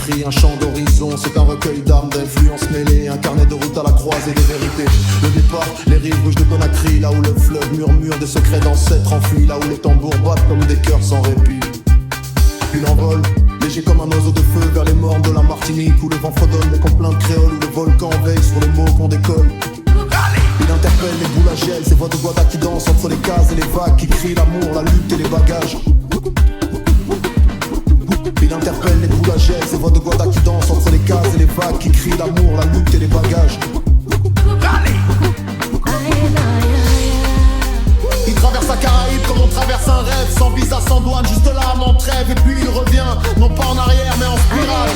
écrit un chant d'horizon. C'est un recueil d'armes, d'influences mêlées, un carnet de route à la croisée des vérités. Le départ, les rives rouges de Conakry, là où le fleuve murmure des secrets d'ancêtres enfuis, là où les tambours battent comme des cœurs sans répit. Puis l'envol, léger comme un oiseau de feu, vers les mornes de la Martinique, où le vent fredonne des complaintes créoles, où le volcan veille sur les mots qu'on décolle. Il interpelle les boules à gel, ces voix de Guada qui dansent entre les cases et les vagues, qui crient l'amour, la lutte et les bagages. Il interpelle les boules à gel, ces voix de Guada qui dansent entre les cases et les vagues, qui crient l'amour, la lutte et les bagages. Il traverse la Caraïbe comme on traverse un rêve, sans visa, sans douane, juste là, en trêve. Et puis il revient, non pas en arrière mais en spirale.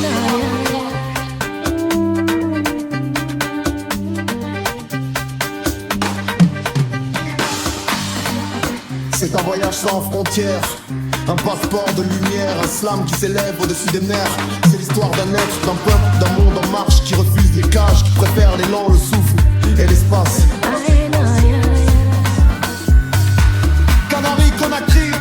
C'est un voyage sans frontières, un passeport de lumière, un slam qui s'élève au-dessus des mers. C'est l'histoire d'un être, d'un peuple, d'un monde en marche, qui refuse les cages, qui préfère l'élan, le souffle et l'espace. Canaries, Conakry.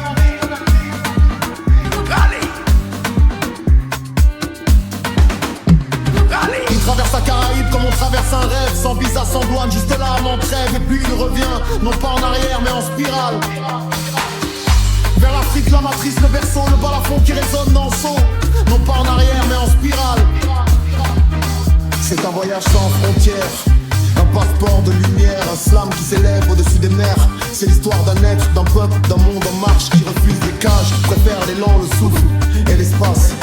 Il traverse la Caraïbe comme on traverse un rêve, sans visa, sans douane, juste là, en trêve. Et puis il revient, non pas en arrière mais en spirale. Vers l'Afrique, la matrice, le berceau, le balafon qui résonne dans le seau. Non pas en arrière mais en spirale. C'est un voyage sans frontières, un passeport de lumière, un slam qui s'élève au-dessus des mers. C'est l'histoire d'un être, d'un peuple, d'un monde en marche, qui refuse les cages, qui préfère l'élan, le souffle et l'espace.